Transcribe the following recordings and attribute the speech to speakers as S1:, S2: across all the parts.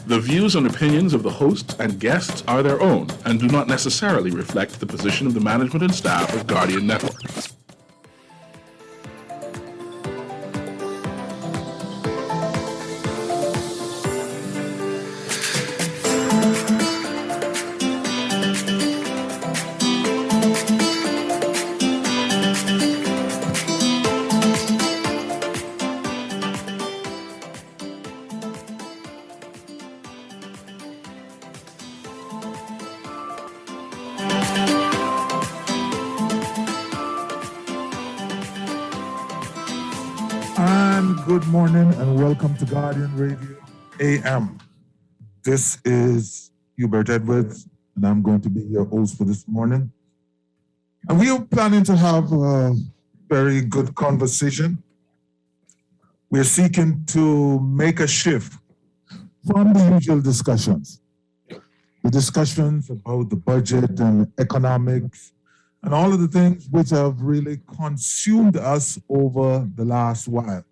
S1: The views and opinions of the hosts and guests are their own and do not necessarily reflect the position of the management and staff of Guardian Network.
S2: Good morning and welcome to Guardian Radio AM. This is Hubert Edwards and I'm going to be your host for this morning. And we are planning to have a very good conversation. We're seeking to make a shift from the usual discussions. The discussions about the budget and economics and all of the things which have really consumed us over the last while.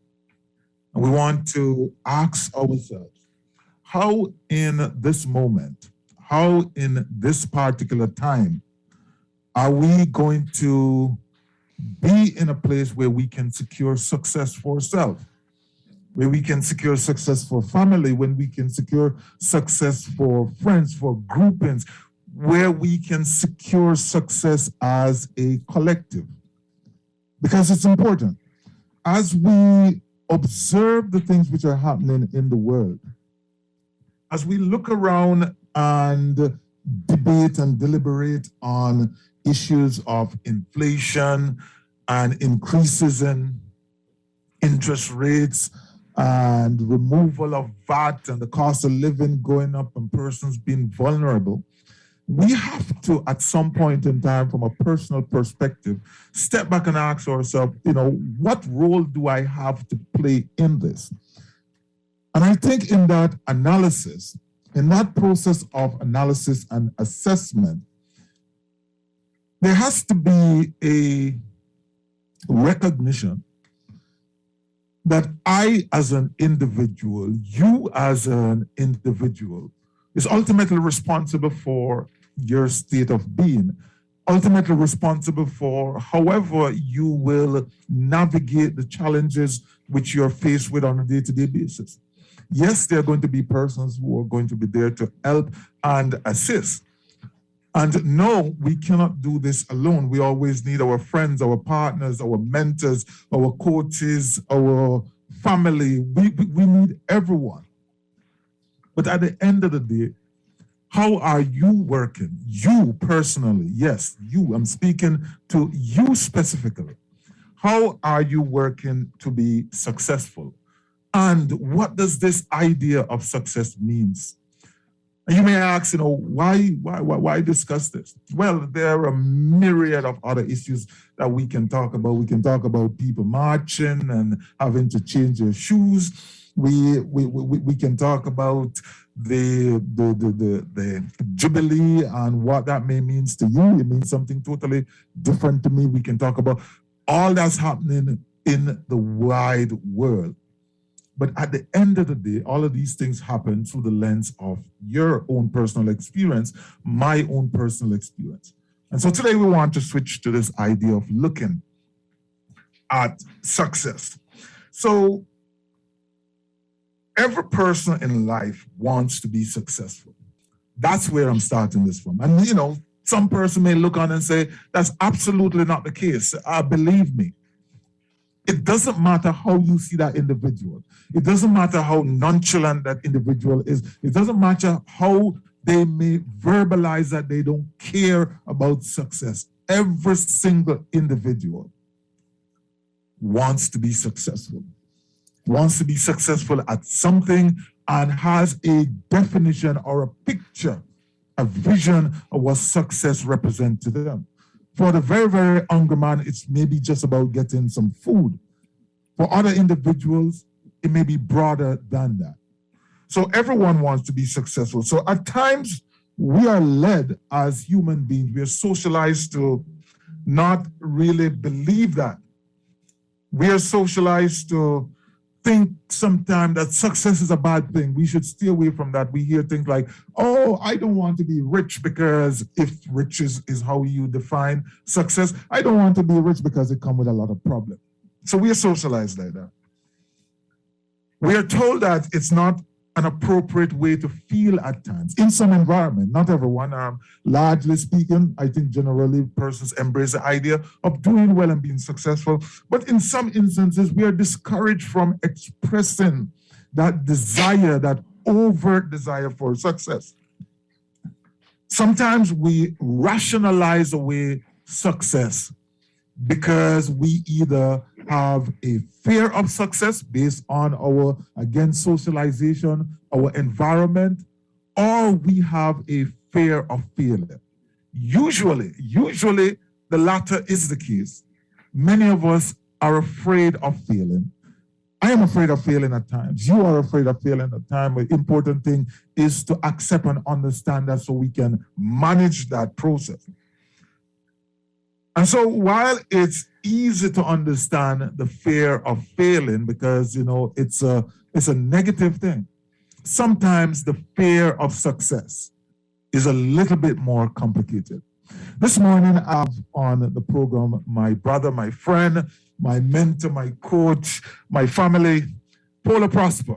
S2: And we want to ask ourselves, how in this moment, how in this particular time, are we going to be in a place where we can secure success for ourselves, where we can secure success for family, when we can secure success for friends, for groupings, where we can secure success as a collective? Because it's important. As we observe the things which are happening in the world, as we look around and debate and deliberate on issues of inflation and increases in interest rates and removal of VAT and the cost of living going up and persons being vulnerable, we have to, at some point in time, from a personal perspective, step back and ask ourselves, what role do I have to play in this? And I think in that analysis, in that process of analysis and assessment, there has to be a recognition that I as an individual, you as an individual, is ultimately responsible for your state of being, ultimately responsible for however you will navigate the challenges which you're faced with on a day-to-day basis. Yes, there are going to be persons who are going to be there to help and assist. And no, we cannot do this alone. We always need our friends, our partners, our mentors, our coaches, our family. We need everyone. But at the end of the day, how are you working? You personally, yes, you. I'm speaking to you specifically. How are you working to be successful? And what does this idea of success means? And you may ask, why discuss this? Well, there are a myriad of other issues that we can talk about. We can talk about people marching and having to change their shoes. We can talk about the Jubilee and what that may means to you. It means something totally different to me. We can talk about all that's happening in the wide world. But at the end of the day, all of these things happen through the lens of your own personal experience, my own personal experience. And so today we want to switch to this idea of looking at success. So every person in life wants to be successful. That's where I'm starting this from. And some person may look on and say, that's absolutely not the case. Believe me. It doesn't matter how you see that individual. It doesn't matter how nonchalant that individual is. It doesn't matter how they may verbalize that they don't care about success. Every single individual wants to be successful, wants to be successful at something, and has a definition or a picture, a vision of what success represents to them. For the very, very hungry man, it's maybe just about getting some food. For other individuals, it may be broader than that. So everyone wants to be successful. So at times, we are led as human beings, we are socialized to not really believe that. We are socialized to think sometimes that success is a bad thing. We should stay away from that. We hear things like, oh, I don't want to be rich because if riches is how you define success, I don't want to be rich because it comes with a lot of problems. So we are socialized like that. We are told that it's not an appropriate way to feel at times in some environment, not everyone. Largely speaking, I think generally persons embrace the idea of doing well and being successful. But in some instances, we are discouraged from expressing that desire, that overt desire for success. Sometimes we rationalize away success because we either have a fear of success based on our, again, socialization, our environment, or we have a fear of failure. Usually, the latter is the case. Many of us are afraid of failing. I am afraid of failing at times. You are afraid of failing at times. The important thing is to accept and understand that so we can manage that process. And so while it's easy to understand the fear of failing because, it's a negative thing, sometimes the fear of success is a little bit more complicated. This morning, I have on the program my brother, my friend, my mentor, my coach, my family, Paula Prosper.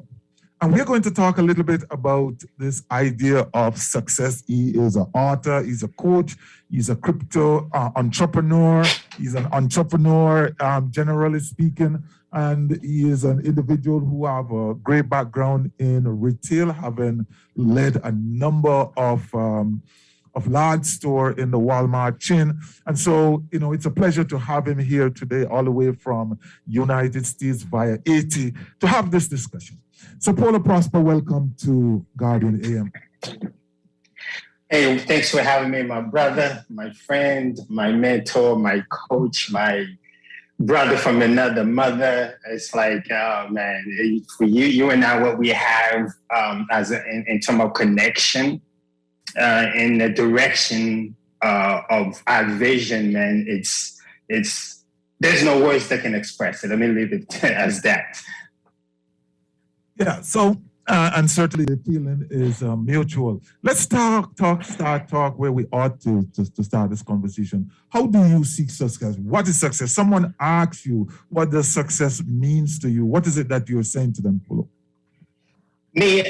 S2: And we're going to talk a little bit about this idea of success. He is an author, he's a coach, he's a crypto entrepreneur, he's an entrepreneur, generally speaking, and he is an individual who have a great background in retail, having led a number of large store in the Walmart chain. And so, it's a pleasure to have him here today, all the way from United States via 80, to have this discussion. So Paula Prosper, welcome to Guardian AM.
S3: Hey, thanks for having me, my brother, my friend, my mentor, my coach, my brother from another mother. It's like, oh man, for you and I, what we have in terms of connection, in the direction of our vision, man, it's there's no words that can express it. Let me leave it as that.
S2: Yeah, so, and certainly the feeling is mutual. Let's start talk where we ought to start this conversation. How do you seek success? What is success? Someone asks you, what does success means to you? What is it that you're saying to them, Polo?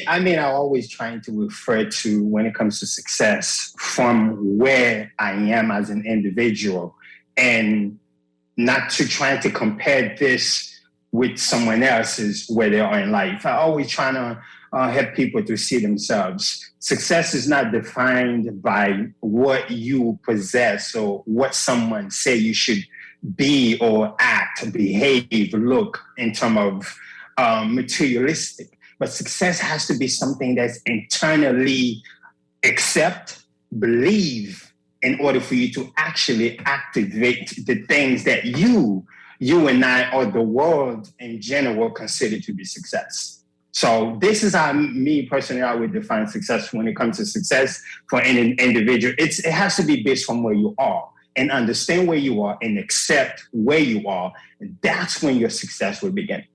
S3: I'm always trying to refer to, when it comes to success, from where I am as an individual, and not to try to compare this with someone else's where they are in life. I always trying to help people to see themselves. Success is not defined by what you possess or what someone say you should be or act, behave, look in terms of materialistic. But success has to be something that's internally accept, believe, in order for you to actually activate the things that you and I, or the world in general, consider to be success. So this is how me personally, I would define success when it comes to success for an individual. It has to be based on where you are, and understand where you are and accept where you are. And that's when your success will begin.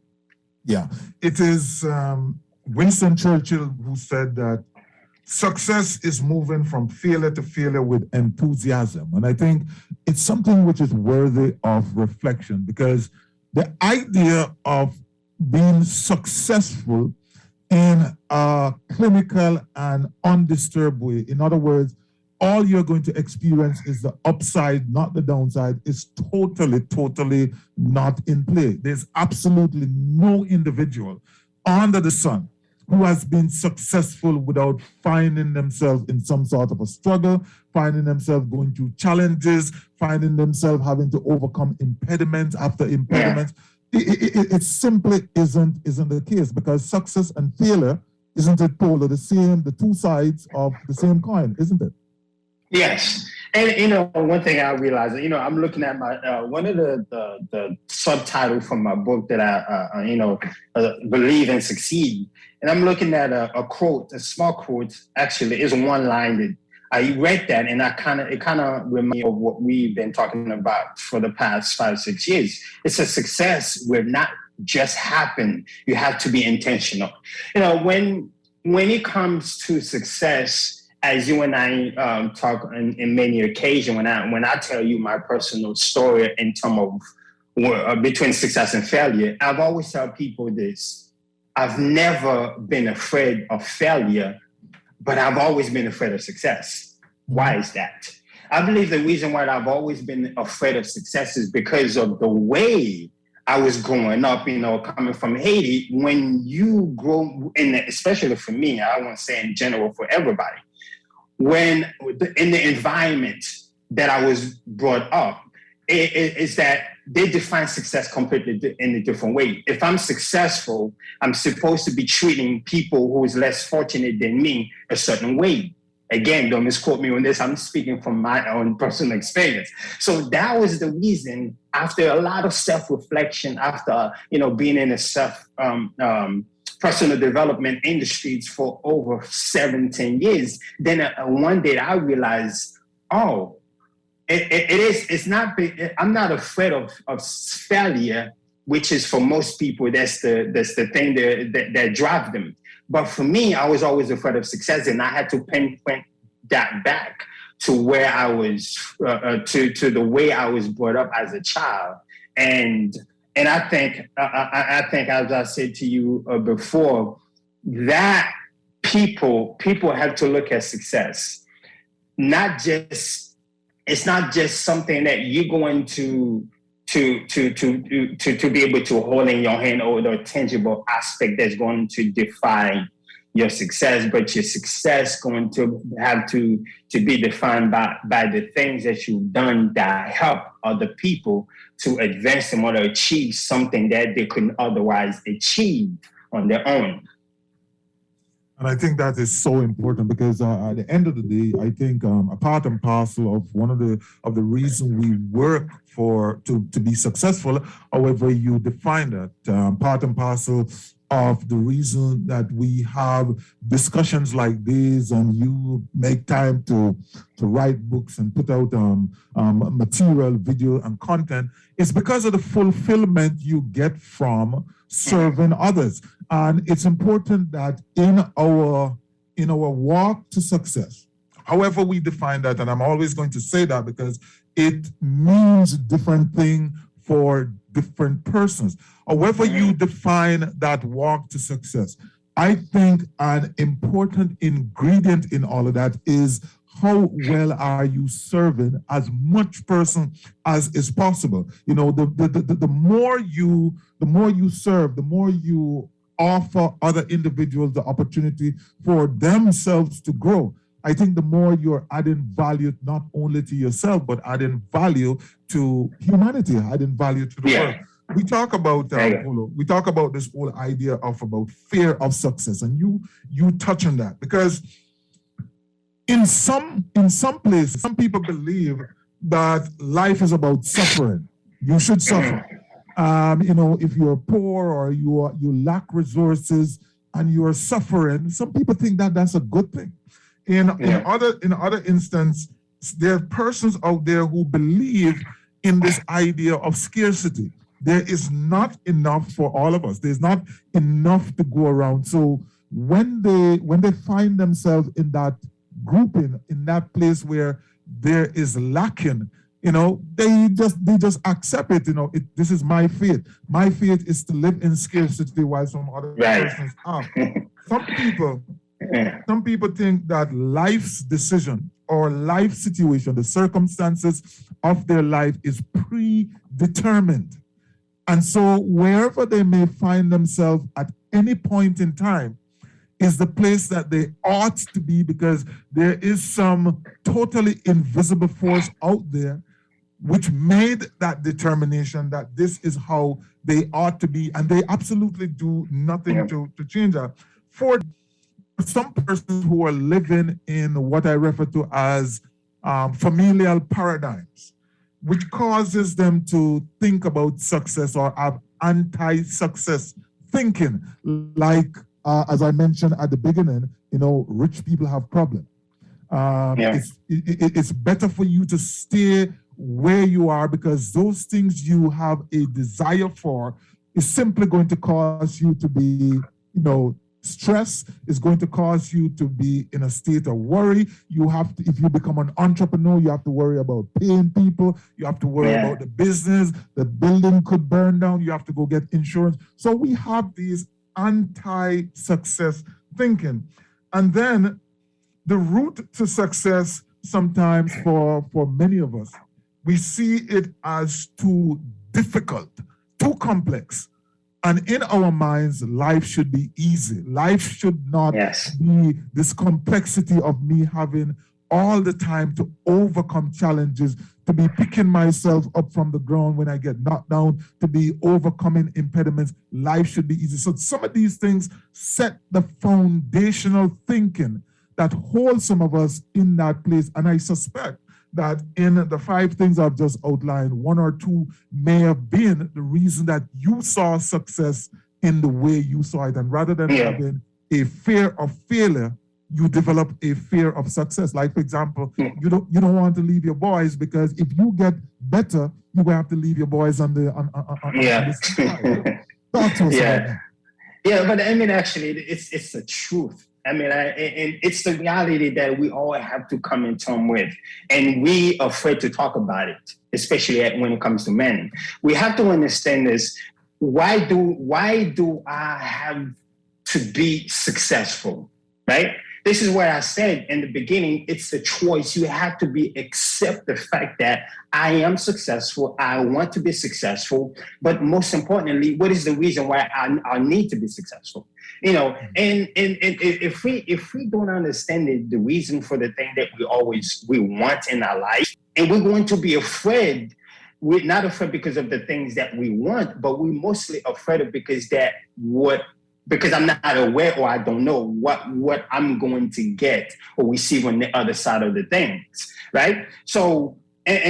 S2: Yeah, it is Winston Churchill who said that success is moving from failure to failure with enthusiasm. And I think it's something which is worthy of reflection, because the idea of being successful in a clinical and undisturbed way, in other words, all you're going to experience is the upside, not the downside, is totally not in play. There's absolutely no individual under the sun who has been successful without finding themselves in some sort of a struggle, finding themselves going through challenges, finding themselves having to overcome impediments after impediments. Yeah. It simply isn't the case, because success and failure, isn't it, Paula, the two sides of the same coin, isn't it?
S3: Yes. And, one thing I realized, I'm looking at my, one of the subtitle from my book that I Believe and Succeed. And I'm looking at a quote, a small quote, actually, is one line that I read that, and it kind of reminds me of what we've been talking about for the past 5-6 years. It's a success. We're not just happen. You have to be intentional. You know, when it comes to success, as you and I talk in many occasions, when I tell you my personal story in terms of between success and failure, I've always tell people this: I've never been afraid of failure, but I've always been afraid of success. Why is that? I believe the reason why I've always been afraid of success is because of the way I was growing up, you know, coming from Haiti. When you grow in, especially for me, I won't say in general for everybody, when in the environment that I was brought up, is that they define success completely in a different way. If I'm successful, I'm supposed to be treating people who is less fortunate than me a certain way. Again, don't misquote me on this. I'm speaking from my own personal experience. So that was the reason, after a lot of self-reflection, after, you know, being in a personal development industries for over 17 years, then one day I realized, oh, it's not, I'm not afraid of failure, which is for most people, that's the thing that drives them. But for me, I was always afraid of success, and I had to pinpoint that back to where I was, to the way I was brought up as a child. And I think, as I said to you before, that people have to look at success, it's not just something that you're going to be able to hold in your hand, or the tangible aspect that's going to define your success, but your success going to have to be defined by the things that you've done that help other people to advance them or to achieve something that they couldn't otherwise achieve on their own.
S2: And I think that is so important, because at the end of the day, I think a part and parcel of one of the reasons we work to be successful, however you define that, part and parcel of the reason that we have discussions like these, and you make time to write books and put out material, video, and content, is because of the fulfillment you get from serving others. And it's important that in our walk to success, however we define that, and I'm always going to say that because it means different thing for different persons. However you define that walk to success, I think an important ingredient in all of that is how well are you serving as much person as is possible. You know, the more you serve, the more you offer other individuals the opportunity for themselves to grow. I think the more you're adding value not only to yourself, but adding value to humanity, adding value to the world. We talk about this whole idea of about fear of success, and you touch on that, because in some places, some people believe that life is about suffering. You should suffer. You know, if you're poor or you lack resources and you are suffering, some people think that that's a good thing. In other instances, there are persons out there who believe in this idea of scarcity. There is not enough for all of us. There's not enough to go around. So when they find themselves in that grouping, in that place where there is lacking, you know, they just accept it. You know, this is my fate. My fate is to live in scarcity while some other persons are. Some people think that life's decision or life situation, the circumstances of their life, is predetermined. And so wherever they may find themselves at any point in time is the place that they ought to be, because there is some totally invisible force out there which made that determination that this is how they ought to be, and they absolutely do nothing to change that. For some persons who are living in what I refer to as familial paradigms, which causes them to think about success or have anti-success thinking, like as I mentioned at the beginning, you know, rich people have problems. It's better for you to stay where you are, because those things you have a desire for, is simply going to cause you to be, stress is going to cause you to be in a state of worry. You have to, if you become an entrepreneur, you have to worry about paying people. You have to worry about the business. The building could burn down. You have to go get insurance. So we have these anti-success thinking. And then the route to success sometimes for many of us, we see it as too difficult, too complex. And in our minds, life should be easy. Life should not be this complexity of me having all the time to overcome challenges, to be picking myself up from the ground when I get knocked down, to be overcoming impediments. Life should be easy. So some of these things set the foundational thinking that holds some of us in that place. And I suspect that in the 5 things I've just outlined, 1 or 2 may have been the reason that you saw success in the way you saw it. And rather than having a fear of failure, you develop a fear of success. Like, for example, you don't want to leave your boys because if you get better, you will have to leave your boys on the side. Talk to us about that.
S3: Yeah, but I mean, actually, it's the truth. I mean, and it's the reality that we all have to come in terms with, and we are afraid to talk about it, especially when it comes to men. We have to understand this. Why do I have to be successful, right? This is what I said in the beginning. It's a choice. You have to accept the fact that I am successful. I want to be successful. But most importantly, what is the reason why I need to be successful? And if we don't understand the reason for the thing that we want in our life, and we're going to be afraid. We're not afraid because of the things that we want, but we're mostly afraid of because I'm not aware or I don't know what I'm going to get or receive on the other side of the things, right? So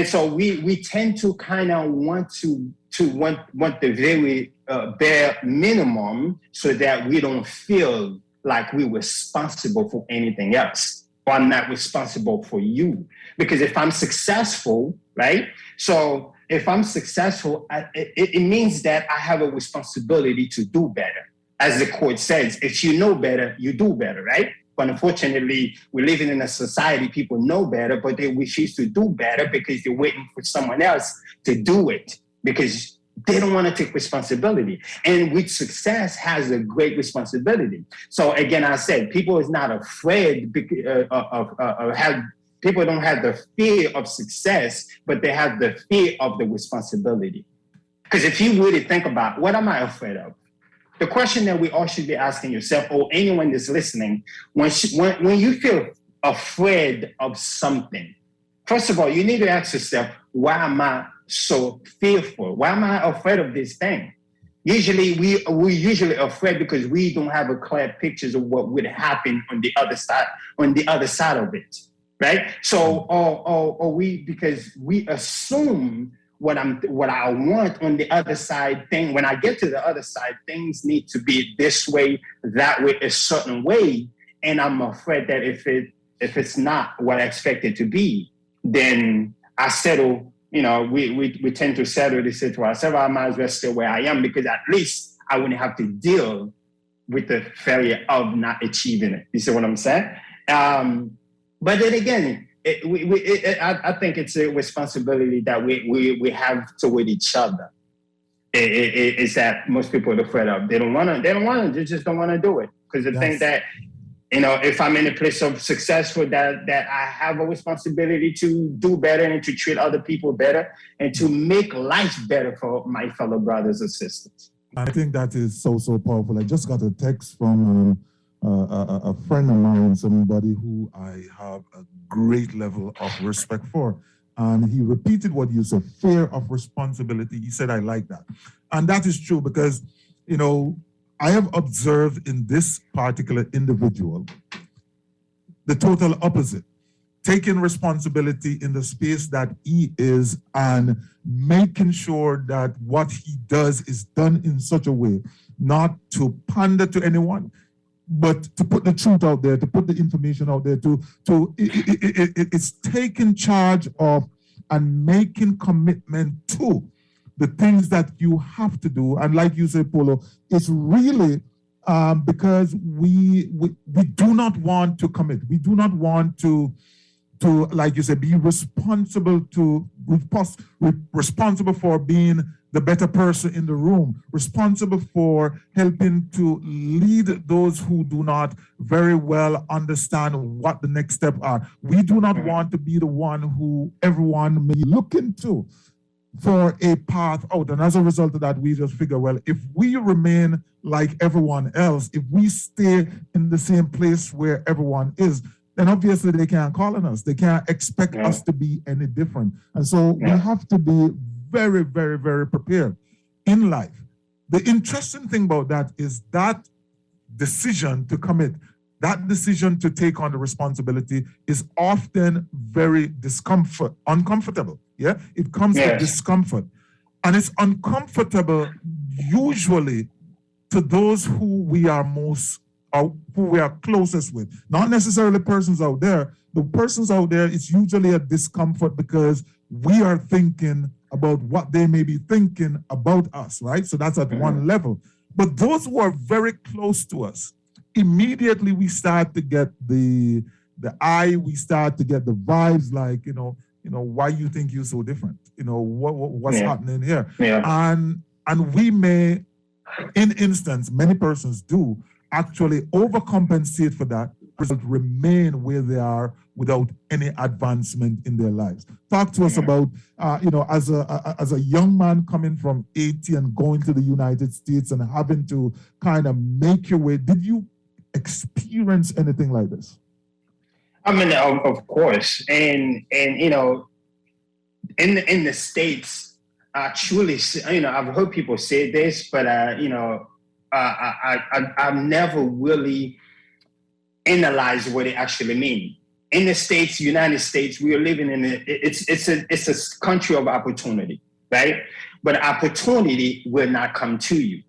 S3: so we tend to kind of want the very bare minimum so that we don't feel like we're responsible for anything else, or I'm not responsible for you. Because if I'm successful, right? So if I'm successful, it means that I have a responsibility to do better. As the quote says, if you know better, you do better, right? But unfortunately, we're living in a society, people know better, but they refuse to do better because they're waiting for someone else to do it because they don't want to take responsibility. And with success has a great responsibility. So again, I said, people is not afraid people don't have the fear of success, but they have the fear of the responsibility. Because if you really think about, what am I afraid of? The question that we all should be asking yourself, or anyone that's listening, when you feel afraid of something, first of all, you need to ask yourself, why am I so fearful? Why am I afraid of this thing? Usually, we're usually afraid because we don't have a clear picture of what would happen on the other side of it, right? So, because we assume what I want on the other side thing. When I get to the other side, things need to be this way, that way, a certain way. And I'm afraid that if it's not what I expect it to be, then I settle, we tend to settle to say to ourselves, I might as well stay where I am because at least I wouldn't have to deal with the failure of not achieving it. You see what I'm saying? But then again, I think it's a responsibility that we have toward each other. It's that most people are afraid of. They just don't want to do it because they think that, if I'm in a place of successful, that I have a responsibility to do better and to treat other people better and to make life better for my fellow brothers and sisters.
S2: I think that is so powerful. I just got a text from a friend of mine, somebody who I have a great level of respect for. And he repeated what you said, fear of responsibility. He said, I like that. And that is true because, I have observed in this particular individual the total opposite, taking responsibility in the space that he is and making sure that what he does is done in such a way, not to pander to anyone, but to put the truth out there, to put the information out there, it's taking charge of and making commitment to the things that you have to do. And like you say, Polo, it's really because we do not want to commit. We do not want to like you said, be responsible responsible for being the better person in the room, responsible for helping to lead those who do not very well understand what the next step are. We do not want to be the one who everyone may look into for a path out. And as a result of that, we just figure, well, if we remain like everyone else, if we stay in the same place where everyone is, then obviously they can't call on us. They can't expect us to be any different. And so we have to be very, very, very prepared in life. The interesting thing about that is that decision to commit, that decision to take on the responsibility is often very uncomfortable. Yeah, it comes with discomfort. And it's uncomfortable usually to those who we are who we are closest with, not necessarily persons out there. The persons out there, it's usually a discomfort because we are thinking about what they may be thinking about us, right? So that's at one level. But those who are very close to us, immediately we start to get the eye, we start to get the vibes like, why you think you're so different? What's happening here? And we may, in instance, many persons do actually overcompensate for that, remain where they are without any advancement in their lives. Talk to us about, as a young man coming from Haiti and going to the United States and having to kind of make your way. Did you experience anything like this?
S3: I mean, of course, and in the States, truly, I've heard people say this, but I've never really analyzed what it actually means. In the States, United States, we are living in it's a country of opportunity, right? But opportunity will not come to you.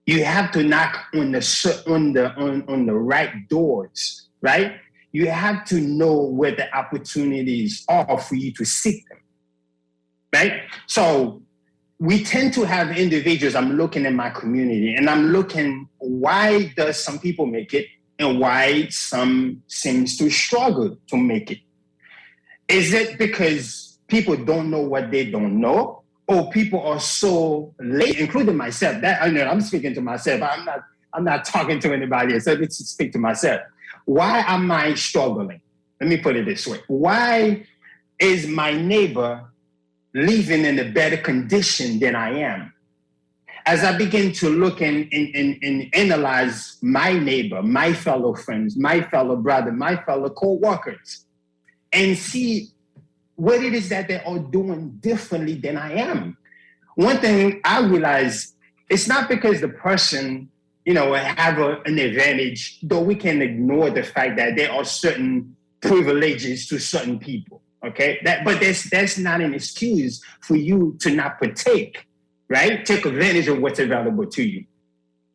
S3: You have to knock on the right doors, right? You have to know where the opportunities are for you to seek them, right? So we tend to have individuals. I'm looking at my community and I'm looking, why does some people make it and why some seems to struggle to make it? Is it because people don't know what they don't know, or people are so late, including myself? That I'm speaking to myself. I'm not talking to anybody else. Let me speak to myself. Why am I struggling? Let me put it this way. Why is my neighbor living in a better condition than I am? As I begin to look and analyze my neighbor, my fellow friends, my fellow brother, my fellow co-workers, and see what it is that they are doing differently than I am. One thing I realize, it's not because the person, have an advantage, though we can ignore the fact that there are certain privileges to certain people, okay? But that's not an excuse for you to not partake, right? Take advantage of what's available to you,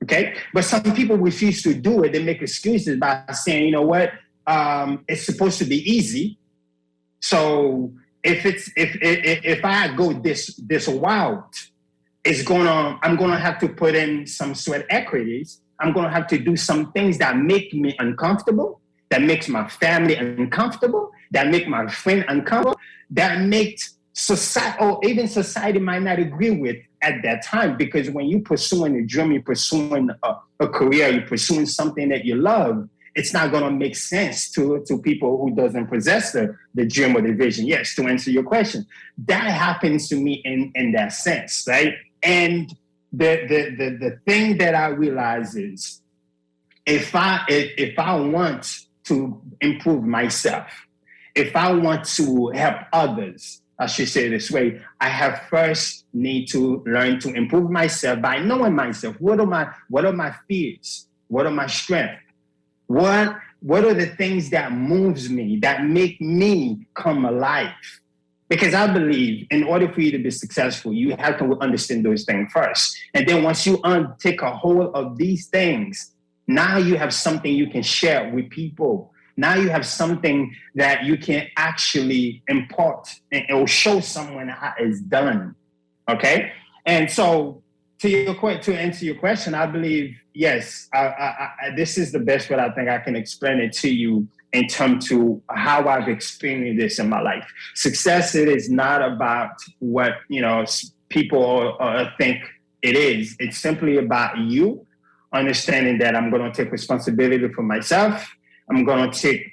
S3: okay? But some people refuse to do it. They make excuses by saying, it's supposed to be easy. So if I go this route, I'm gonna have to put in some sweat equities. I'm gonna have to do some things that make me uncomfortable, that makes my family uncomfortable, that make my friend uncomfortable, that makes society, or even society might not agree with at that time. Because when you're pursuing a dream, you're pursuing a career, you're pursuing something that you love, it's not going to make sense to people who doesn't possess the dream or the vision. Yes, to answer your question, that happens to me in that sense, right? And the thing that I realize is, if I want to improve myself, if I want to help others, I should say it this way, I have first need to learn to improve myself by knowing myself. What are my fears? What are my strengths? What are the things that moves me, that make me come alive? Because I believe in order for you to be successful, you have to understand those things first. And then once you take a hold of these things, now you have something you can share with people. Now you have something that you can actually impart or show someone how it's done. Okay, and so to answer your question, I believe yes. This is the best way I think I can explain it to you in terms to how I've experienced this in my life. Success it is not about what people think it is. It's simply about you understanding that I'm going to take responsibility for myself. I'm going to take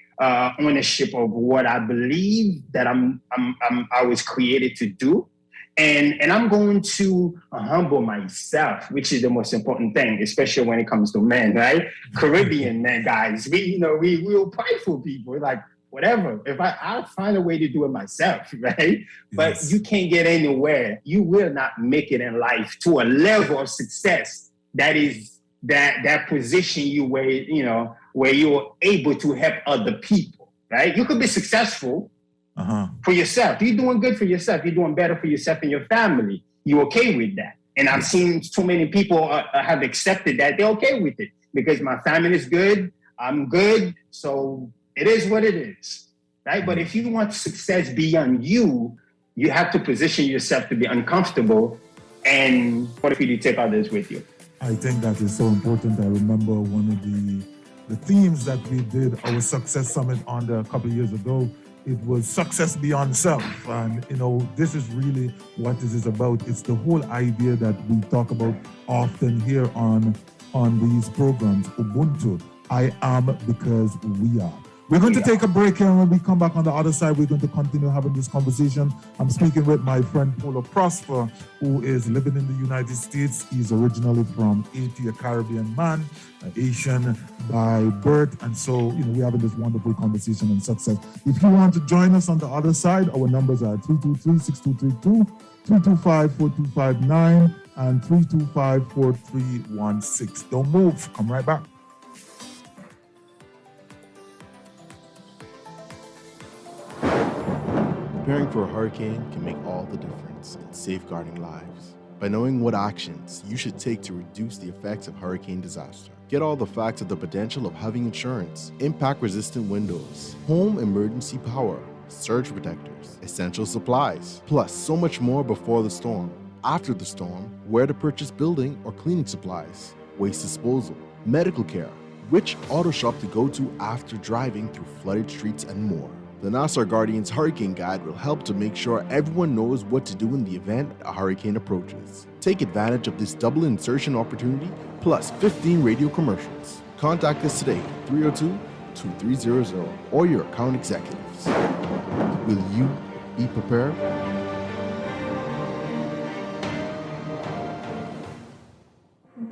S3: ownership of what I believe that I was created to do. And I'm going to humble myself, which is the most important thing, especially when it comes to men, right? Caribbean men, guys, we're prideful people. We're like, whatever. If I'll find a way to do it myself, right? Yes. But you can't get anywhere. You will not make it in life to a level of success that is that position you where you're able to help other people, right? You could be successful for yourself. You're doing good for yourself. You're doing better for yourself and your family. You're okay with that. And I've seen too many people have accepted that. They're okay with it because my family is good. I'm good. So it is what it is, right? But if you want success beyond you, you have to position yourself to be uncomfortable and for you to take others with you.
S2: I think that is so important. I remember one of the themes that we did our Success Summit on a couple of years ago. It was success beyond self. And, this is really what this is about. It's the whole idea that we talk about often here on these programs, Ubuntu. I am because we are. We're going to take a break here, and when we come back on the other side, we're going to continue having this conversation. I'm speaking with my friend Polo Prosper, who is living in the United States. He's originally from Haiti, a Caribbean man, Asian by birth. And so, we're having this wonderful conversation on success. If you want to join us on the other side, our numbers are 323-6232, 325-4259, and 325-4316. Don't move. Come right back.
S4: Preparing for a hurricane can make all the difference in safeguarding lives. By knowing what actions you should take to reduce the effects of hurricane disaster, get all the facts of the potential of having insurance, impact-resistant windows, home emergency power, surge protectors, essential supplies, plus so much more before the storm, after the storm, where to purchase building or cleaning supplies, waste disposal, medical care, which auto shop to go to after driving through flooded streets, and more. The Nassau Guardian's Hurricane Guide will help to make sure everyone knows what to do in the event a hurricane approaches. Take advantage of this double insertion opportunity, plus 15 radio commercials. Contact us today, 302-2300, or your account executives. Will you be prepared?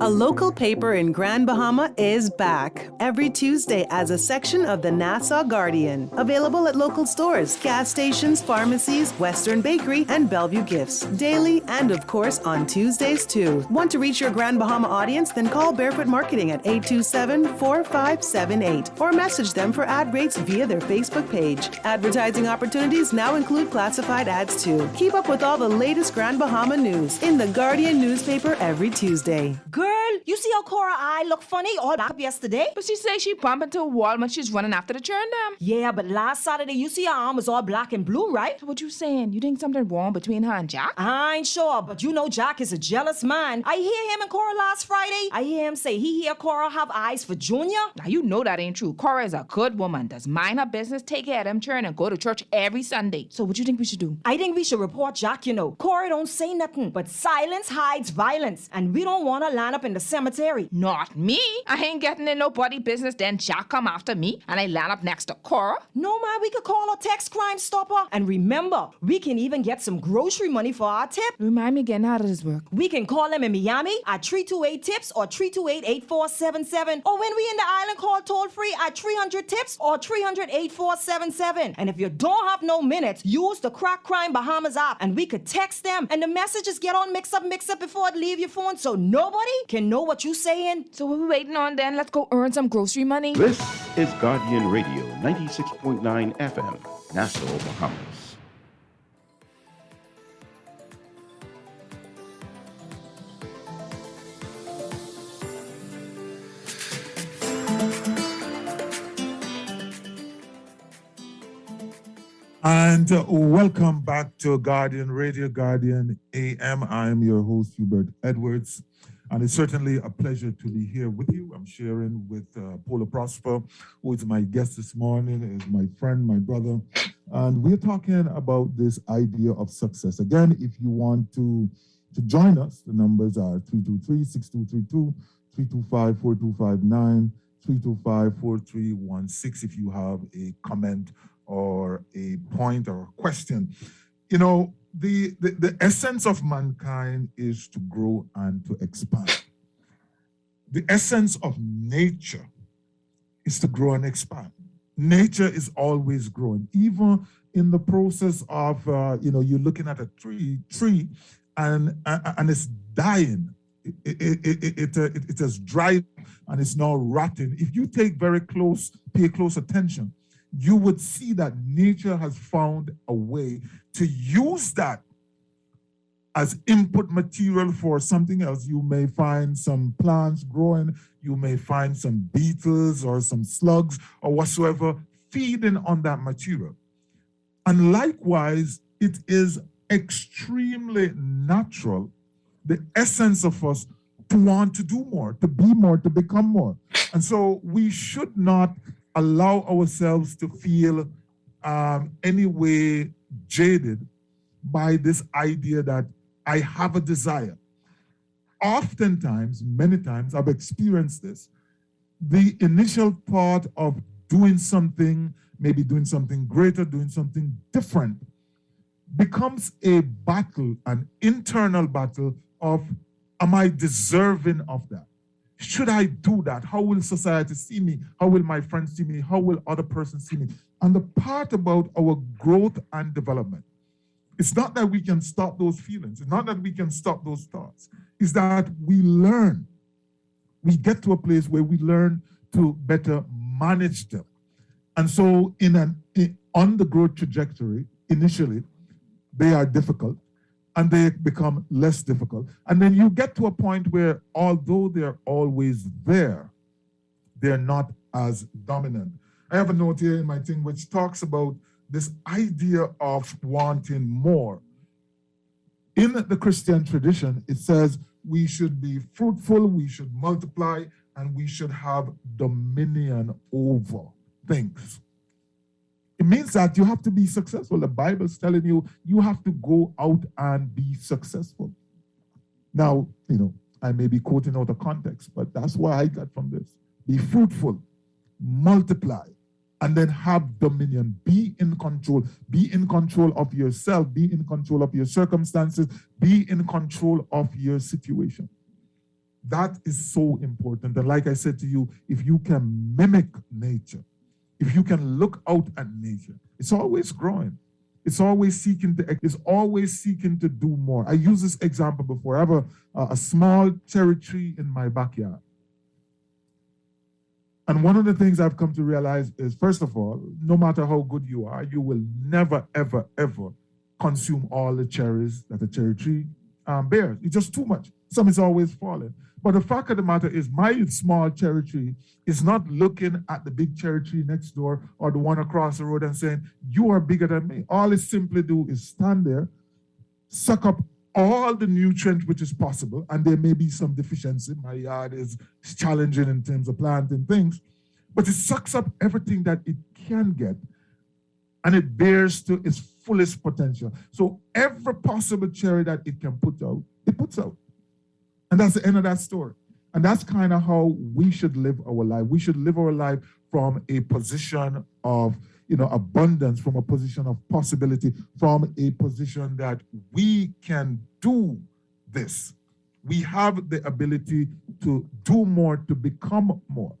S5: A local paper in Grand Bahama is back every Tuesday as a section of the Nassau Guardian. Available at local stores, gas stations, pharmacies, Western Bakery, and Bellevue Gifts. Daily and, of course, on Tuesdays too. Want to reach your Grand Bahama audience? Then call Barefoot Marketing at 827-4578 or message them for ad rates via their Facebook page. Advertising opportunities now include classified ads too. Keep up with all the latest Grand Bahama news in the Guardian newspaper every Tuesday.
S6: Girl, you see how Cora eye look funny all back up yesterday?
S7: But she say she bumped into a wall when she's running after the churn them.
S6: Yeah, but last Saturday you see her arm was all black and blue, right?
S7: So what you saying? You think something wrong between her and Jack?
S6: I ain't sure, but you know Jack is a jealous man. I hear him and Cora last Friday. I hear him say he hear Cora have eyes for Junior.
S7: Now you know that ain't true. Cora is a good woman, does mind her business, take care of them churn, and go to church every Sunday. So what you think we should do?
S6: I think we should report Jack, Cora don't say nothing, but silence hides violence, and we don't want to line up in the cemetery.
S7: Not me. I ain't getting in nobody business, then Jack come after me, and I land up next to Cora.
S6: No, man, we could call a text Crime Stopper. And remember, we can even get some grocery money for our tip.
S7: Remind me again, how does this work?
S6: We can call them in Miami at 328-TIPS or 328-8477. Or when we in the island, call toll-free at 300-TIPS or 300-8477. And if you don't have no minutes, use the Crack Crime Bahamas app, and we could text them, and the messages get all mixed up before it leave your phone, so nobody can know what you saying.
S7: So what we waiting on then? Let's go earn some grocery money.
S8: This is Guardian Radio 96.9 FM, Nassau, Bahamas.
S2: And welcome back to Guardian Radio, Guardian AM. I am your host, Hubert Edwards. And it's certainly a pleasure to be here with you. I'm sharing with Paula Prosper, who is my guest this morning, is my friend, my brother. And we're talking about this idea of success. Again, if you want to join us, the numbers are 323-6232, 325-4259, 325-4316 if you have a comment or a point or a question. You know, the essence of mankind is to grow and to expand. The essence of nature is to grow and expand. Nature is always growing. Even in the process of, you're looking at a tree and it's dying. It has dried and it's now rotting. If you pay close attention, you would see that nature has found a way to use that as input material for something else. You may find some plants growing, you may find some beetles or some slugs or whatsoever feeding on that material. And likewise, it is extremely natural, the essence of us, to want to do more, to be more, to become more. And so we should not allow ourselves to feel any way jaded by this idea that I have a desire. Oftentimes, many times, I've experienced this. The initial thought of doing something, maybe doing something greater, doing something different, becomes a battle, an internal battle of, am I deserving of that? Should I do that? How will society see me? How will my friends see me? How will other persons see me? And the part about our growth and development, it's not that we can stop those feelings. It's not that we can stop those thoughts. It's that we learn. We get to a place where we learn to better manage them. And so on the growth trajectory, initially, they are difficult. And they become less difficult. And then you get to a point where, although they're always there, they're not as dominant. I have a note here in my thing which talks about this idea of wanting more. In the Christian tradition, it says we should be fruitful, we should multiply, and we should have dominion over things. It means that you have to be successful. The Bible's telling you, you have to go out and be successful. Now, I may be quoting out of context, but that's what I got from this. Be fruitful, multiply, and then have dominion. Be in control. Be in control of yourself. Be in control of your circumstances. Be in control of your situation. That is so important. And like I said to you, if you can mimic nature, if you can look out at nature, it's always growing. It's always seeking to do more. I used this example before. I have a small cherry tree in my backyard. And one of the things I've come to realize is, first of all, no matter how good you are, you will never, ever, ever consume all the cherries that a cherry tree bears. It's just too much. Some is always falling. But the fact of the matter is, my small cherry tree is not looking at the big cherry tree next door or the one across the road and saying, you are bigger than me. All it simply do is stand there, suck up all the nutrient which is possible, and there may be some deficiency. My yard is challenging in terms of planting things, but it sucks up everything that it can get, and it bears to its fullest potential. So every possible cherry that it can put out, it puts out. And that's the end of that story. And that's kind of how we should live our life. We should live our life from a position of abundance, from a position of possibility, from a position that we can do this. We have the ability to do more, to become more.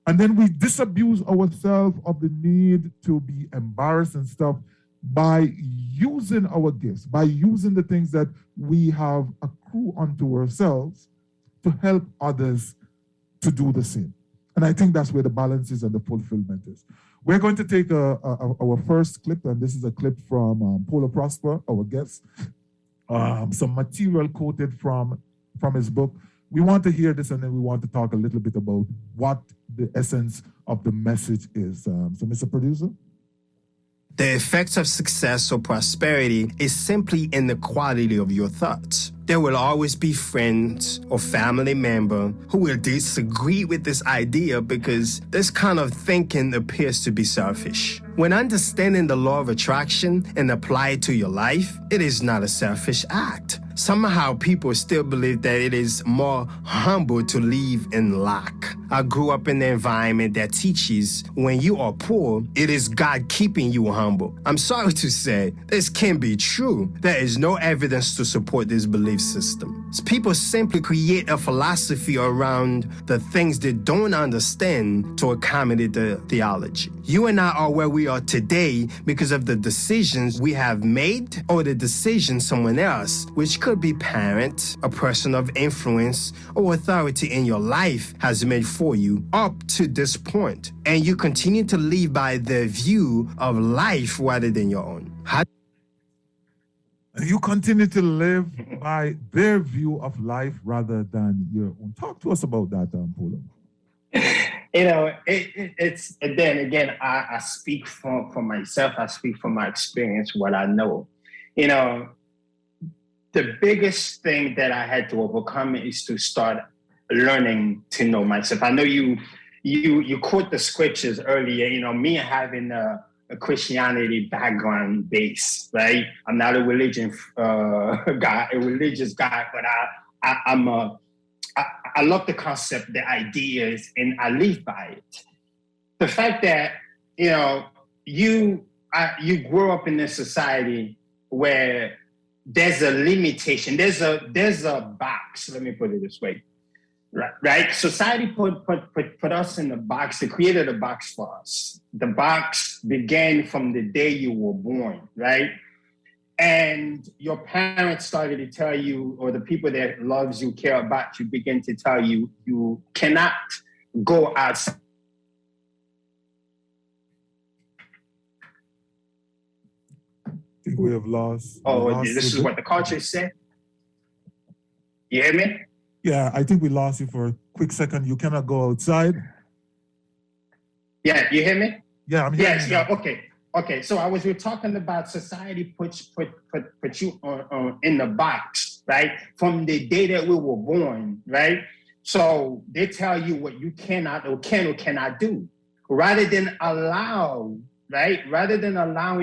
S2: And then we disabuse ourselves of the need to be embarrassed and stuff by using our gifts, by using the things that we have accrued unto ourselves to help others to do the same. And I think that's where the balance is and the fulfillment is. We're going to take our first clip, and this is a clip from Paula Prosper, our guest. Some material quoted from his book. We want to hear this, and then we want to talk a little bit about what the essence of the message is. So, Mr. Producer?
S3: The effects of success or prosperity is simply in the quality of your thoughts. There will always be friends or family member who will disagree with this idea because this kind of thinking appears to be selfish. When understanding the law of attraction and apply it to your life, it is not a selfish act. Somehow people still believe that it is more humble to live in lack. I grew up in an environment that teaches when you are poor, it is God keeping you humble. I'm sorry to say, this can't be true. There is no evidence to support this belief system. People simply create a philosophy around the things they don't understand to accommodate the theology. You and I are where we are today because of the decisions we have made or the decisions someone else, which could be parent, a person of influence, or authority in your life has made for you up to this point. And you continue to live by their view of life rather than your own.
S2: You continue to live by their view of life rather than your own. Talk to us about that, Polo.
S3: You know, it's then again, I speak for myself. I speak from my experience, what I know. You know, the biggest thing that I had to overcome is to start learning to know myself. I know you quote the scriptures earlier. You know, me having a Christianity background base, right? I'm not a religious guy, but I love the concept, the ideas, and I live by it. The fact that, you know, you grow up in a society where there's a limitation, there's a box. Let me put it this way, right? Society put us in a box. They created a box for us. The box began from the day you were born, right? And your parents started to tell you, or the people that loves you, care about you, begin to tell you, you cannot go outside.
S2: I think we have lost.
S3: This is what the culture said. You hear me?
S2: Yeah, I think we lost you for a quick second. You cannot go outside.
S3: Yeah, you hear me?
S2: Yeah, I'm hearing
S3: Yes,
S2: you.
S3: yeah, okay. So we're talking about society put you in the box, right? From the day that we were born, right? So they tell you what you cannot or cannot do, rather than allowing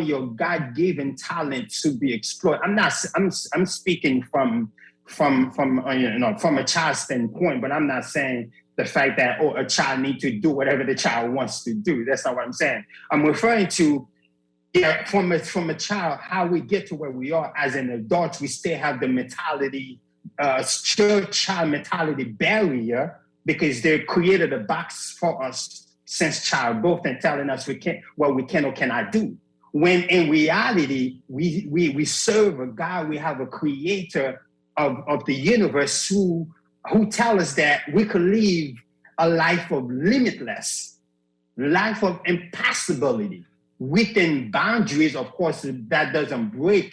S3: your God-given talent to be explored. I'm speaking from a child's standpoint, but I'm not saying the fact that a child needs to do whatever the child wants to do. That's not what I'm saying. I'm referring to from a child, how we get to where we are as an adult. We still have the mentality, child mentality barrier, because they created a box for us since childbirth and telling us we can or cannot do. When in reality, we serve a God, we have a creator of the universe who tell us that we could live a life of limitless, life of impossibility within boundaries. Of course, that doesn't break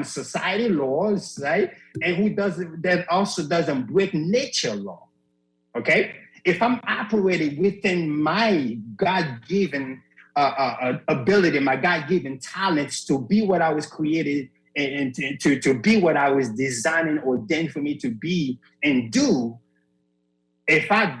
S3: society laws, right? And that also doesn't break nature law, okay? If I'm operating within my God-given ability, my God-given talents to be what I was created and to be what I was designed and ordained for me to be and do, if I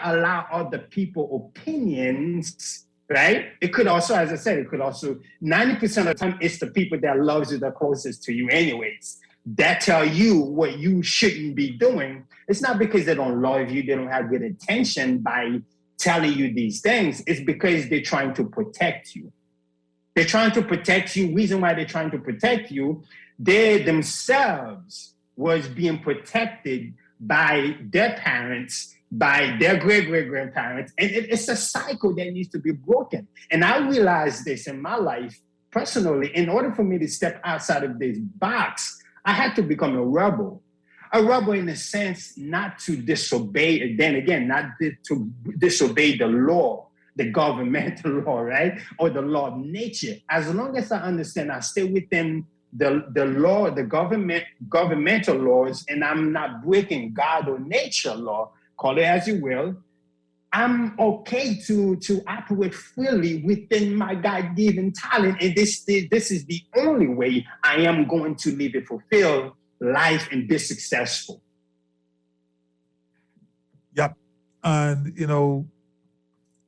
S3: allow other people opinions, right? It could also, as I said, 90% of the time, it's the people that loves you the closest to you anyways, that tell you what you shouldn't be doing. It's not because they don't love you, they don't have good intention by telling you these things. It's because they're trying to protect you. They're trying to protect you. Reason why they're trying to protect you, they themselves was being protected by their parents, by their great-great-grandparents. And it's a cycle that needs to be broken. And I realized this in my life personally. In order for me to step outside of this box, I had to become a rebel. A rebel in the sense not to disobey, then again, not to disobey the law, the governmental law, right? Or the law of nature. As long as I understand, I stay within the law, the governmental laws, and I'm not breaking God or nature law, call it as you will, I'm okay to operate freely within my God-given talent, and this is the only way I am going to live a fulfilled life and be successful.
S2: Yep. And,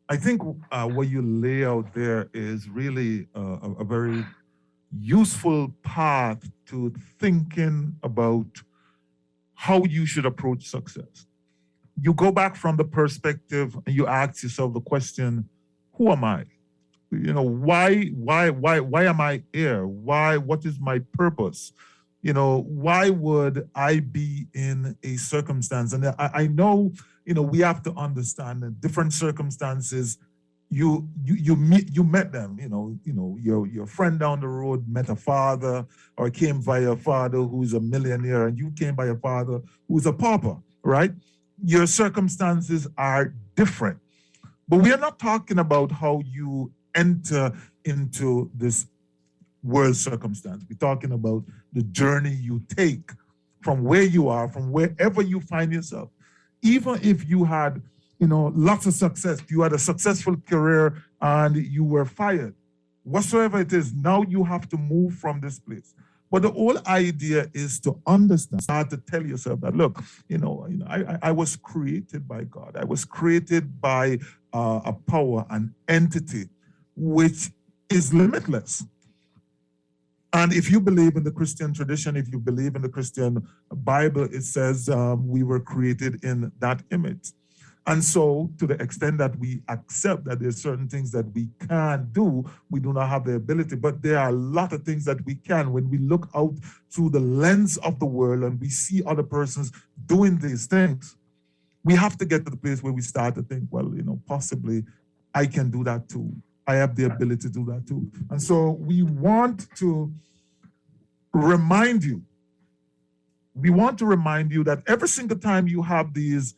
S2: I think what you lay out there is really a very useful path to thinking about how you should approach success. You go back from the perspective and you ask yourself the question, who am I? Why am I here? What is my purpose? Why would I be in a circumstance? And I know, we have to understand that different circumstances, you met them, your friend down the road met a father or came by a father who's a millionaire, and you came by a father who's a pauper, right? Your circumstances are different. But we are not talking about how you enter into this world circumstance. We're talking about the journey you take from where you are, from wherever you find yourself. Even if you had, lots of success, you had a successful career and you were fired, whatsoever it is, now you have to move from this place. But the whole idea is to understand, start to tell yourself that, look, I was created by God. I was created by a power, an entity, which is limitless. And if you believe in the Christian tradition, if you believe in the Christian Bible, it says we were created in that image. And so to the extent that we accept that there's certain things that we can't do, we do not have the ability, but there are a lot of things that we can. When we look out through the lens of the world and we see other persons doing these things, we have to get to the place where we start to think, well, possibly I can do that too. I have the ability to do that too. And so we want to remind you that every single time you have these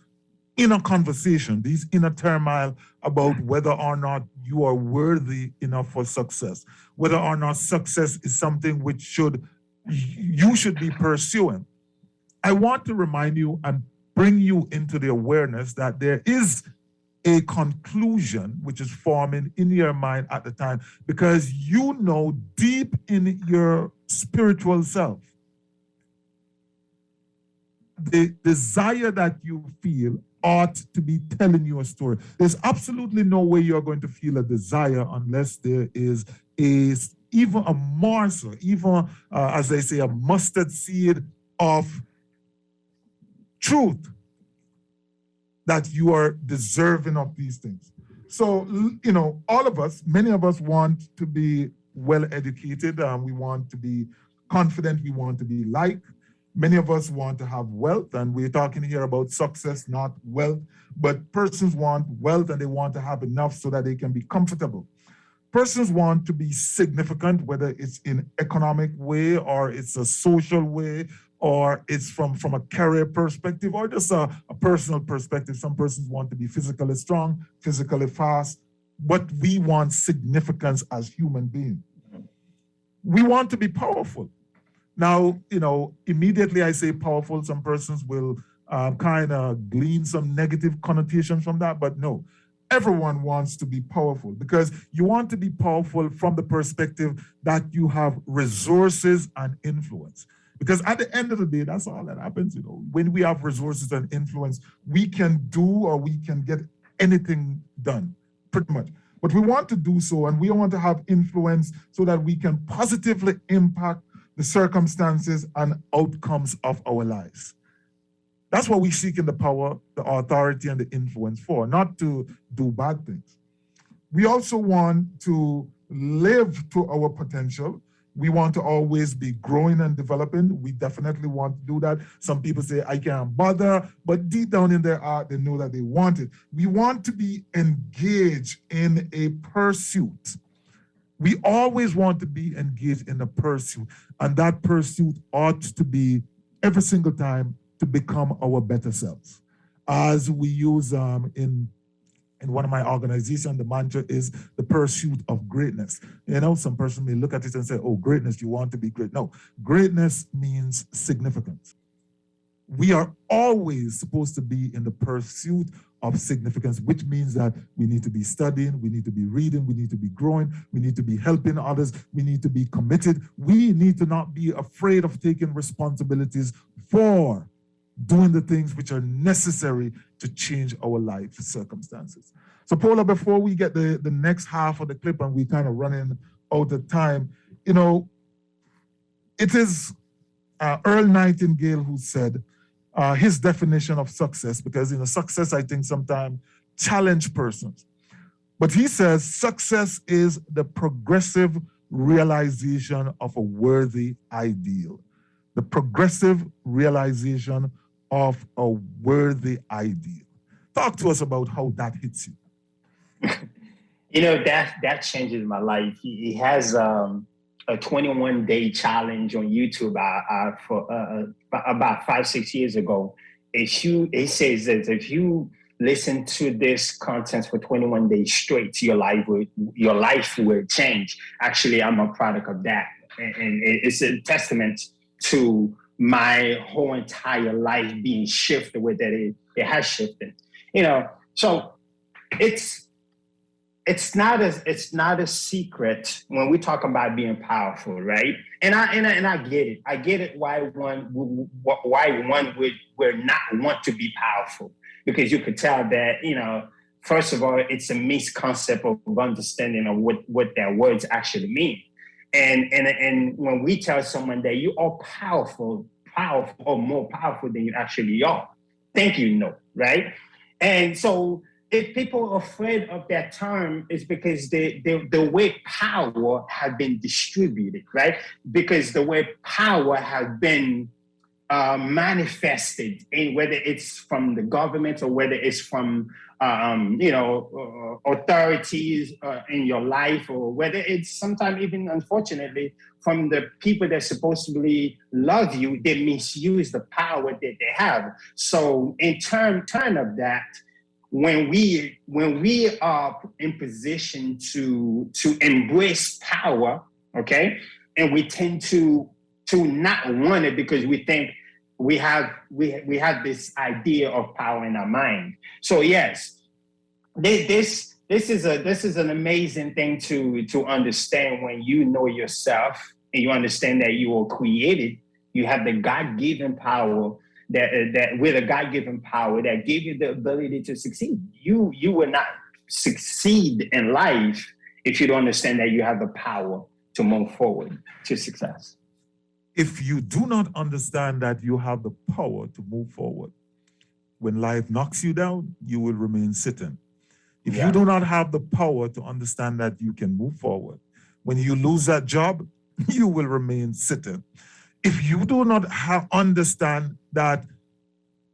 S2: inner conversation, these inner turmoil about whether or not you are worthy enough for success, whether or not success is something which you should be pursuing. I want to remind you and bring you into the awareness that there is a conclusion which is forming in your mind at the time, because deep in your spiritual self, the desire that you feel ought to be telling you a story. There's absolutely no way you're going to feel a desire unless there is even a morsel, even as they say, a mustard seed of truth that you are deserving of these things. So, all of us, many of us want to be well educated. We want to be confident. We want to be liked. Many of us want to have wealth, and we're talking here about success, not wealth, but persons want wealth and they want to have enough so that they can be comfortable. Persons want to be significant, whether it's in economic way or it's a social way, or it's from a career perspective or just a personal perspective. Some persons want to be physically strong, physically fast, but we want significance as human beings. We want to be powerful. Now, immediately I say powerful, some persons will kind of glean some negative connotations from that, but no. Everyone wants to be powerful, because you want to be powerful from the perspective that you have resources and influence. Because at the end of the day, that's all that happens. When we have resources and influence, we can do or we can get anything done, pretty much. But we want to do so, and we want to have influence so that we can positively impact the circumstances and outcomes of our lives. That's what we seek in the power, the authority, and the influence for, not to do bad things. We also want to live to our potential. We want to always be growing and developing. We definitely want to do that. Some people say, I can't bother, but deep down in their heart, they know that they want it. We want to be engaged in a pursuit. We always want to be engaged in a pursuit, and that pursuit ought to be every single time to become our better selves. As we use in one of my organizations, the mantra is the pursuit of greatness. Some person may look at it and say, oh, greatness, you want to be great. No, greatness means significance. We are always supposed to be in the pursuit of significance, which means that we need to be studying, we need to be reading, we need to be growing, we need to be helping others, we need to be committed. We need to not be afraid of taking responsibilities for doing the things which are necessary to change our life circumstances. So Paula, before we get the next half of the clip and we kind of running out of time, you know, it is Earl Nightingale who said his definition of success, because success, I think, sometimes challenge persons. But he says success is the progressive realization of a worthy ideal. The progressive realization of a worthy ideal. Talk to us about how that hits you.
S3: You know, that changes my life. He has a 21-day challenge on YouTube for about 5-6 years ago. It says that if you listen to this content for 21 days straight, your life will change. Actually, I'm a product of that, and it's a testament to my whole entire life being shifted with that. It has shifted, you know. So it's not a secret when we talk about being powerful, right? And I get it. I get it why one would not want to be powerful, because you could tell that, you know, first of all, it's a misconcept of understanding of what their words actually mean. And when we tell someone that you are powerful or more powerful than you actually are, think you know, right? And so if people are afraid of that term, it's because the way power has been distributed, right? Because the way power has been manifested, in whether it's from the government or whether it's from authorities in your life, or whether it's sometimes even, unfortunately, from the people that supposedly love you, they misuse the power that they have. So in turn of that, when we are in position to embrace power, okay, and we tend to not want it because we think we have this idea of power in our mind. So yes, this is an amazing thing to understand when you know yourself and you understand that you are created. You have the God-given power that with a God-given power that gave you the ability to succeed. You will not succeed in life if you don't understand that you have the power to move forward to success.
S2: If you do not understand that you have the power to move forward, when life knocks you down, you will remain sitting. If you do not have the power to understand that you can move forward, when you lose that job, you will remain sitting. If you do not understand that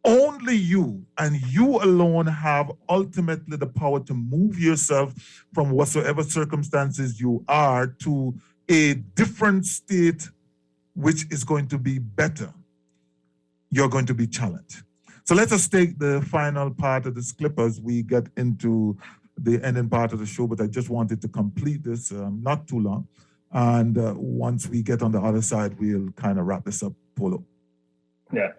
S2: only you and you alone have ultimately the power to move yourself from whatsoever circumstances you are to a different state which is going to be better, you're going to be challenged. So let us take the final part of this clip as we get into the ending part of the show, but I just wanted to complete this, not too long. And once we get on the other side, we'll kind of wrap this up, Polo.
S9: Yeah.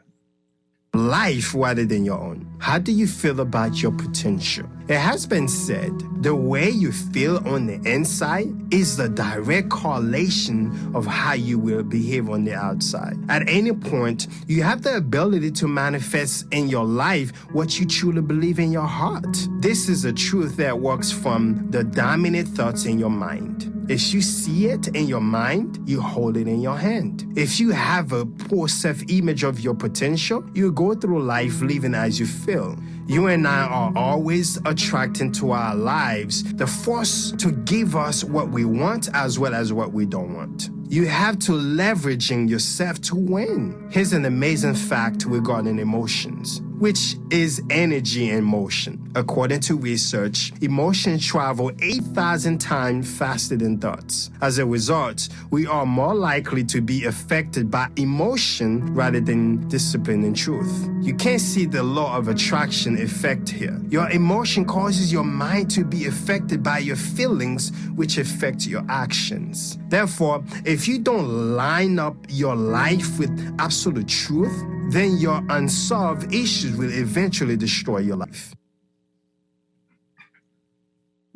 S9: Life rather than your own. How do you feel about your potential? It has been said, the way you feel on the inside is the direct correlation of how you will behave on the outside. At any point, you have the ability to manifest in your life what you truly believe in your heart. This is a truth that works from the dominant thoughts in your mind. If you see it in your mind, you hold it in your hand. If you have a poor self-image of your potential, you go through life living as you feel. You and I are always attracting to our lives the force to give us what we want as well as what we don't want. You have to leveraging yourself to win. Here's an amazing fact regarding emotions, which is energy in motion. According to research, emotions travel 8,000 times faster than thoughts. As a result, we are more likely to be affected by emotion rather than discipline and truth. You can't see the law of attraction effect here. Your emotion causes your mind to be affected by your feelings, which affect your actions. Therefore, if you don't line up your life with absolute truth, then your unsolved issues will eventually destroy your life.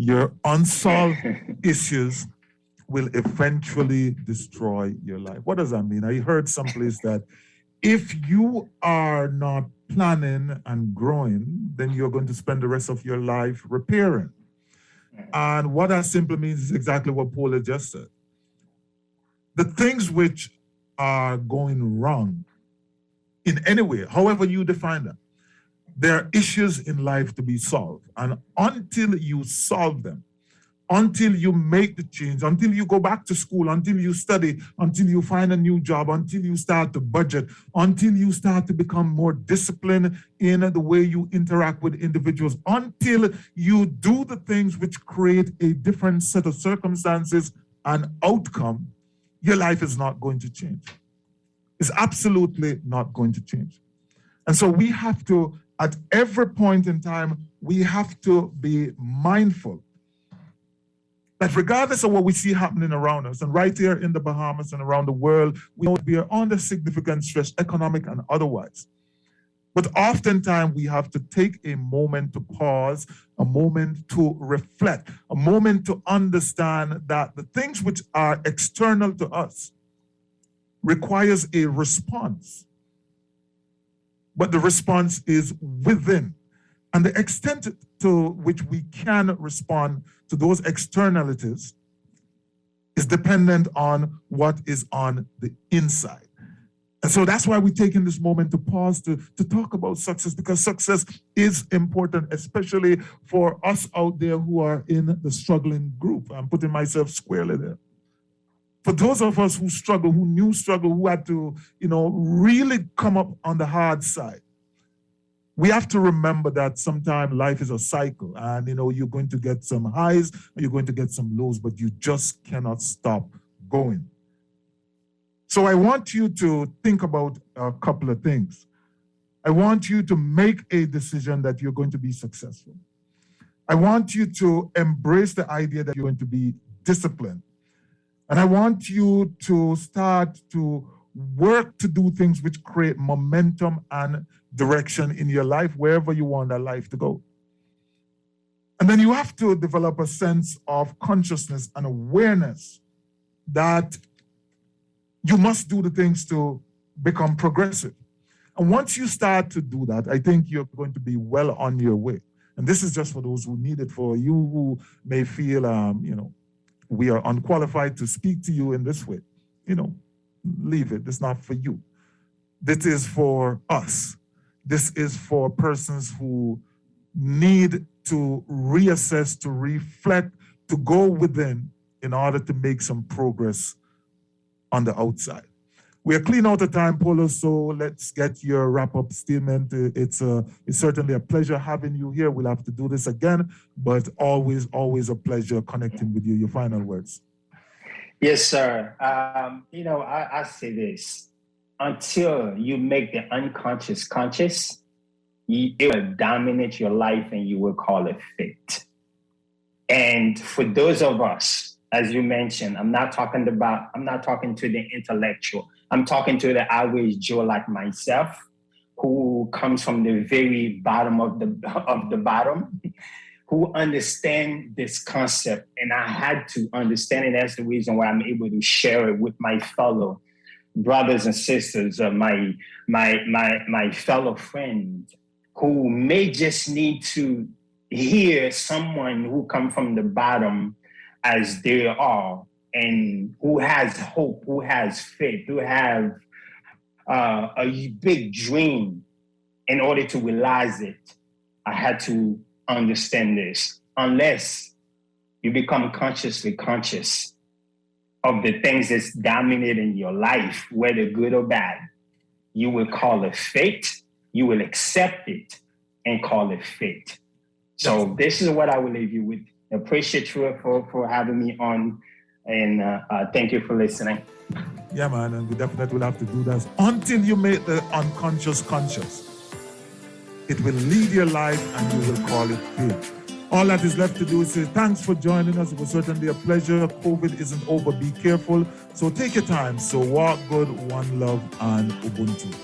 S2: Your unsolved issues will eventually destroy your life. What does that mean? I heard someplace that if you are not planning and growing, then you're going to spend the rest of your life repairing. And what that simply means is exactly what Paul has just said. The things which are going wrong in any way, however you define them, there are issues in life to be solved. And until you solve them, until you make the change, until you go back to school, until you study, until you find a new job, until you start to budget, until you start to become more disciplined in the way you interact with individuals, until you do the things which create a different set of circumstances and outcome, your life is not going to change. It's absolutely not going to change. And so we have to, at every point in time, we have to be mindful that regardless of what we see happening around us, and right here in the Bahamas and around the world, we know we are under significant stress, economic and otherwise. But oftentimes we have to take a moment to pause, a moment to reflect, a moment to understand that the things which are external to us requires a response. But the response is within. And the extent to which we can respond to those externalities is dependent on what is on the inside. And so that's why we're taking this moment to pause to talk about success, because success is important, especially for us out there who are in the struggling group. I'm putting myself squarely there. For those of us who struggle, who knew struggle, who had to, really come up on the hard side, we have to remember that sometimes life is a cycle, and you're going to get some highs and you're going to get some lows, but you just cannot stop going. So I want you to think about a couple of things. I want you to make a decision that you're going to be successful. I want you to embrace the idea that you're going to be disciplined. And I want you to start to work to do things which create momentum and direction in your life, wherever you want that life to go. And then you have to develop a sense of consciousness and awareness that you must do the things to become progressive. And once you start to do that, I think you're going to be well on your way. And this is just for those who need it. For you who may feel, we are unqualified to speak to you in this way, leave it. It's not for you. This is for us. This is for persons who need to reassess, to reflect, to go within in order to make some progress on the outside. We are clean out of time, Polo, so let's get your wrap-up statement. It's certainly a pleasure having you here. We'll have to do this again, but always a pleasure connecting with you. Your final words.
S3: Yes, sir. I say this. Until you make the unconscious conscious, it will dominate your life and you will call it fate. And for those of us, as you mentioned, I'm not talking to the intellectual. I'm talking to the average Joe like myself, who comes from the very bottom of the bottom, who understand this concept. And I had to understand it. That's the reason why I'm able to share it with my fellow brothers and sisters, my fellow friends, who may just need to hear someone who come from the bottom as they are, and who has hope, who has faith, who have a big dream. In order to realize it, I had to understand this. Unless you become consciously conscious of the things that's dominating your life, whether good or bad, you will call it fate. You will accept it and call it fate. So this is what I will leave you with. I appreciate you for having me on, and thank you for listening.
S2: Yeah, man, and we definitely will have to do that until you make the unconscious conscious. It will lead your life and you will call it fate. All that is left to do is say thanks for joining us. It was certainly a pleasure. COVID isn't over. Be careful. So take your time. So walk good, one love, and Ubuntu.